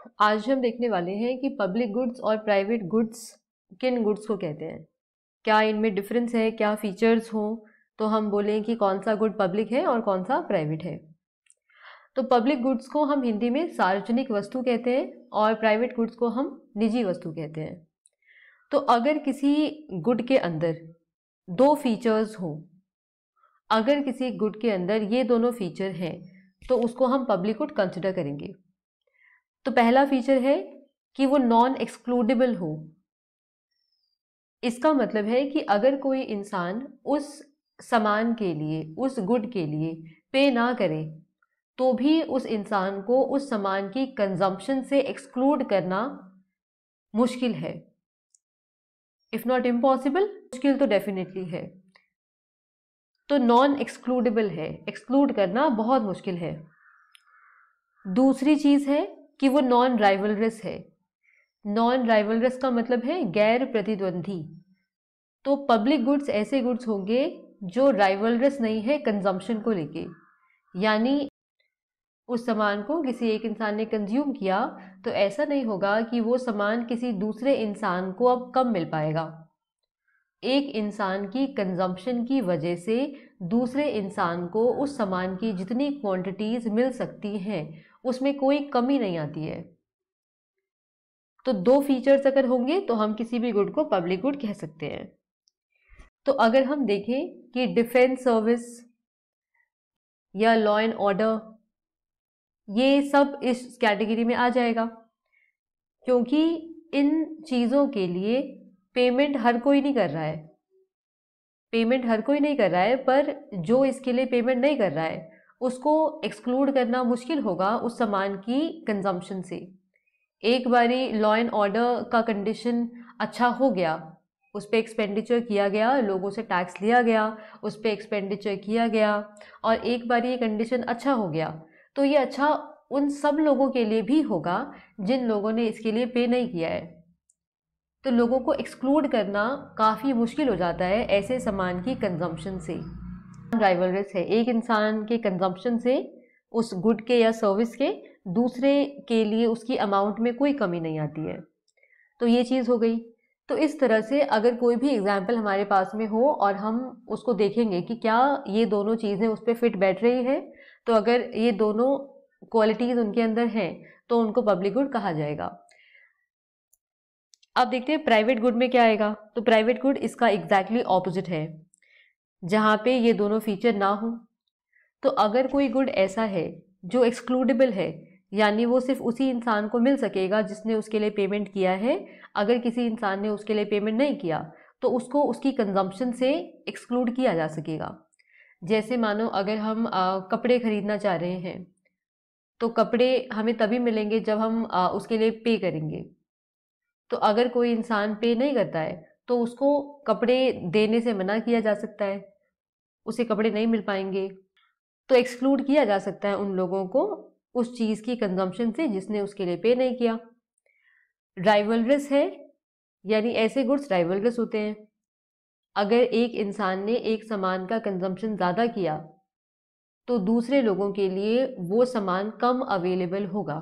आज हम देखने वाले हैं कि पब्लिक गुड्स और प्राइवेट गुड्स किन गुड्स को कहते हैं, क्या इनमें डिफरेंस है, क्या फीचर्स हों तो हम बोलें कि कौन सा गुड पब्लिक है और कौन सा प्राइवेट है। तो पब्लिक गुड्स को हम हिंदी में सार्वजनिक वस्तु कहते हैं और प्राइवेट गुड्स को हम निजी वस्तु कहते हैं। तो अगर किसी गुड के अंदर दो फीचर्स हों, अगर किसी गुड के अंदर ये दोनों फीचर हैं तो उसको हम पब्लिक गुड कंसिडर करेंगे। तो पहला फीचर है कि वो नॉन एक्सक्लूडेबल हो। इसका मतलब है कि अगर कोई इंसान उस सामान के लिए, उस गुड के लिए पे ना करे तो भी उस इंसान को उस सामान की कंजम्पशन से एक्सक्लूड करना मुश्किल है। इफ नॉट इम्पॉसिबल, मुश्किल तो डेफिनेटली है। तो नॉन एक्सक्लूडेबल है, एक्सक्लूड करना बहुत मुश्किल है। दूसरी चीज है कि वो नॉन राइवलरस है। नॉन राइवलरस का मतलब है गैर प्रतिद्वंदी। तो पब्लिक गुड्स ऐसे गुड्स होंगे जो राइवलरस नहीं है कंजम्पशन को लेके, यानी उस सामान को किसी एक इंसान ने कंज्यूम किया तो ऐसा नहीं होगा कि वो सामान किसी दूसरे इंसान को अब कम मिल पाएगा। एक इंसान की कंजम्पशन की वजह से दूसरे इंसान को उस सामान की जितनी क्वांटिटीज मिल सकती हैं उसमें कोई कमी नहीं आती है। तो दो फीचर्स अगर होंगे तो हम किसी भी गुड को पब्लिक गुड कह सकते हैं। तो अगर हम देखें कि डिफेंस सर्विस या लॉ एंड ऑर्डर, ये सब इस कैटेगरी में आ जाएगा, क्योंकि इन चीज़ों के लिए पेमेंट हर कोई नहीं कर रहा है। पेमेंट हर कोई नहीं कर रहा है, पर जो इसके लिए पेमेंट नहीं कर रहा है उसको एक्सक्लूड करना मुश्किल होगा उस सामान की कंजम्पशन से। एक बारी लॉ एंड ऑर्डर का कंडीशन अच्छा हो गया, उस पर एक्सपेंडिचर किया गया, लोगों से टैक्स लिया गया, उस पर एक्सपेंडिचर किया गया और एक बार ये कंडीशन अच्छा हो गया तो ये अच्छा उन सब लोगों के लिए भी होगा जिन लोगों ने इसके लिए पे नहीं किया है। तो लोगों को एक्सक्लूड करना काफ़ी मुश्किल हो जाता है ऐसे सामान की कंजम्पशन से। राइवलरस है, एक इंसान के कंजम्पशन से, उस गुड के या सर्विस के, दूसरे के लिए उसकी अमाउंट में कोई कमी नहीं आती है। तो ये चीज़ हो गई। तो इस तरह से अगर कोई भी एग्जाम्पल हमारे पास में हो और हम उसको देखेंगे कि क्या ये दोनों चीज़ें उस पर फिट बैठ रही है, तो अगर ये दोनों क्वालिटीज़ उनके अंदर हैं तो उनको पब्लिक गुड कहा जाएगा। अब देखते हैं प्राइवेट गुड में क्या आएगा। तो प्राइवेट गुड इसका एग्जैक्टली ऑपोजिट है, जहाँ पे ये दोनों फीचर ना हो। तो अगर कोई गुड ऐसा है जो एक्सक्लूडेबल है, यानी वो सिर्फ उसी इंसान को मिल सकेगा जिसने उसके लिए पेमेंट किया है, अगर किसी इंसान ने उसके लिए पेमेंट नहीं किया तो उसको उसकी कंजम्पशन से एक्सक्लूड किया जा सकेगा। जैसे मानो अगर हम कपड़े खरीदना चाह रहे हैं तो कपड़े हमें तभी मिलेंगे जब हम उसके लिए पे करेंगे। तो अगर कोई इंसान पे नहीं करता है तो उसको कपड़े देने से मना किया जा सकता है, उसे कपड़े नहीं मिल पाएंगे। तो एक्सक्लूड किया जा सकता है उन लोगों को उस चीज़ की कंजम्पशन से जिसने उसके लिए पे नहीं किया। राइवलरस है, यानी ऐसे गुड्स राइवलरस होते हैं। अगर एक इंसान ने एक सामान का कंजम्पशन ज़्यादा किया तो दूसरे लोगों के लिए वो सामान कम अवेलेबल होगा।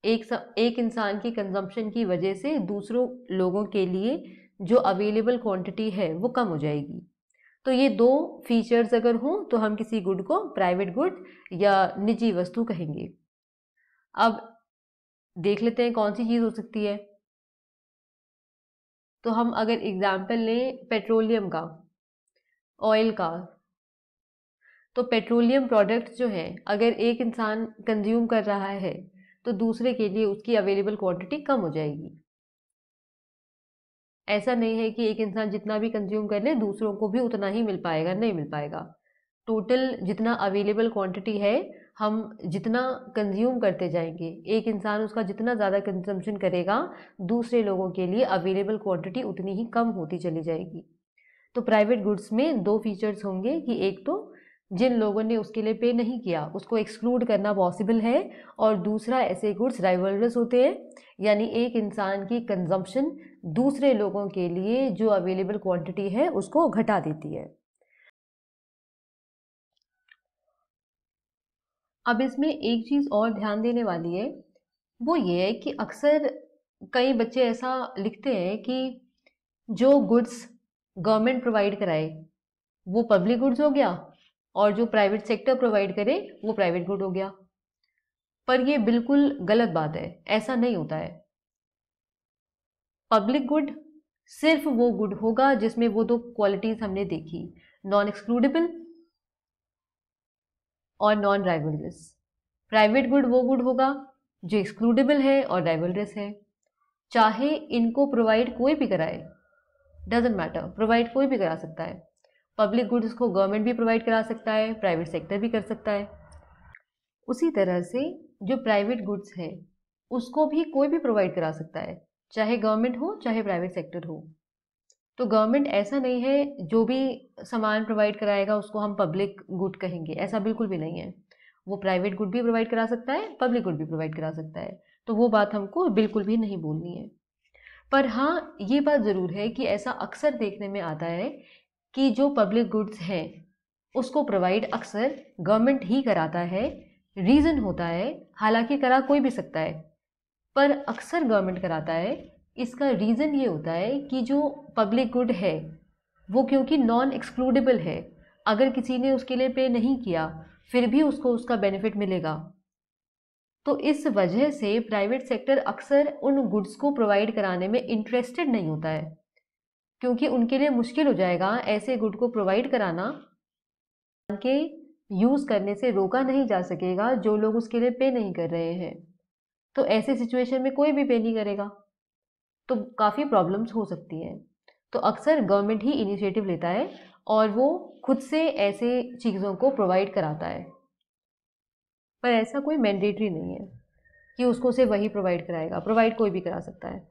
एक इंसान की कंजम्पशन की वजह से दूसरों लोगों के लिए जो अवेलेबल क्वांटिटी है वो कम हो जाएगी। तो ये दो फीचर्स अगर हों तो हम किसी गुड को प्राइवेट गुड या निजी वस्तु कहेंगे। अब देख लेते हैं कौन सी चीज़ हो सकती है। तो हम अगर एग्जाम्पल लें पेट्रोलियम का, ऑयल का, तो पेट्रोलियम प्रोडक्ट्स जो हैं अगर एक इंसान कंज्यूम कर रहा है तो दूसरे के लिए उसकी अवेलेबल क्वांटिटी कम हो जाएगी। ऐसा नहीं है कि एक इंसान जितना भी कंज्यूम कर ले दूसरों को भी उतना ही मिल पाएगा, नहीं मिल पाएगा। टोटल जितना अवेलेबल क्वांटिटी है, हम जितना कंज्यूम करते जाएंगे, एक इंसान उसका जितना ज़्यादा कंजम्पशन करेगा दूसरे लोगों के लिए अवेलेबल क्वांटिटी उतनी ही कम होती चली जाएगी। तो प्राइवेट गुड्स में दो फीचर्स होंगे कि एक तो जिन लोगों ने उसके लिए पे नहीं किया उसको एक्सक्लूड करना पॉसिबल है, और दूसरा ऐसे गुड्स राइवलरस होते हैं, यानी एक इंसान की कंजम्पशन दूसरे लोगों के लिए जो अवेलेबल क्वांटिटी है उसको घटा देती है। अब इसमें एक चीज़ और ध्यान देने वाली है वो ये है कि अक्सर कई बच्चे ऐसा लिखते हैं कि जो गुड्स गवर्नमेंट प्रोवाइड कराए वो पब्लिक गुड्स हो गया, और जो प्राइवेट सेक्टर प्रोवाइड करे वो प्राइवेट गुड हो गया। पर ये बिल्कुल गलत बात है, ऐसा नहीं होता है। पब्लिक गुड सिर्फ वो गुड होगा जिसमें वो दो क्वालिटीज हमने देखी, नॉन एक्सक्लूडेबल और नॉन राइवलरस। प्राइवेट गुड वो गुड होगा जो एक्सक्लूडेबल है और राइवलरस है। चाहे इनको प्रोवाइड कोई भी कराए, डजेंट मैटर, प्रोवाइड कोई भी करा सकता है। पब्लिक गुड्स को गवर्नमेंट भी प्रोवाइड करा सकता है, प्राइवेट सेक्टर भी कर सकता है। उसी तरह से जो प्राइवेट गुड्स है उसको भी कोई भी प्रोवाइड करा सकता है, चाहे गवर्नमेंट हो चाहे प्राइवेट सेक्टर हो। तो गवर्नमेंट ऐसा नहीं है जो भी सामान प्रोवाइड कराएगा उसको हम पब्लिक गुड कहेंगे, ऐसा बिल्कुल भी नहीं है। वो प्राइवेट गुड भी प्रोवाइड करा सकता है, पब्लिक गुड भी प्रोवाइड करा सकता है। तो वो बात हमको बिल्कुल भी नहीं बोलनी है। पर हाँ, ये बात ज़रूर है कि ऐसा अक्सर देखने में आता है कि जो पब्लिक गुड्स हैं उसको प्रोवाइड अक्सर गवर्नमेंट ही कराता है। रीज़न होता है, हालांकि करा कोई भी सकता है, पर अक्सर गवर्नमेंट कराता है। इसका रीज़न ये होता है कि जो पब्लिक गुड है वो क्योंकि नॉन एक्सक्लूडेबल है, अगर किसी ने उसके लिए पे नहीं किया फिर भी उसको उसका बेनिफिट मिलेगा। तो इस वजह से प्राइवेट सेक्टर अक्सर उन गुड्स को प्रोवाइड कराने में इंटरेस्टेड नहीं होता है, क्योंकि उनके लिए मुश्किल हो जाएगा ऐसे गुड को प्रोवाइड कराना के यूज़ करने से रोका नहीं जा सकेगा जो लोग उसके लिए पे नहीं कर रहे हैं। तो ऐसे सिचुएशन में कोई भी पे नहीं करेगा, तो काफ़ी प्रॉब्लम्स हो सकती हैं। तो अक्सर गवर्नमेंट ही इनिशिएटिव लेता है और वो खुद से ऐसे चीज़ों को प्रोवाइड कराता है। पर ऐसा कोई मैंडेटरी नहीं है कि उसको सिर्फ वही प्रोवाइड कराएगा, प्रोवाइड कोई भी करा सकता है।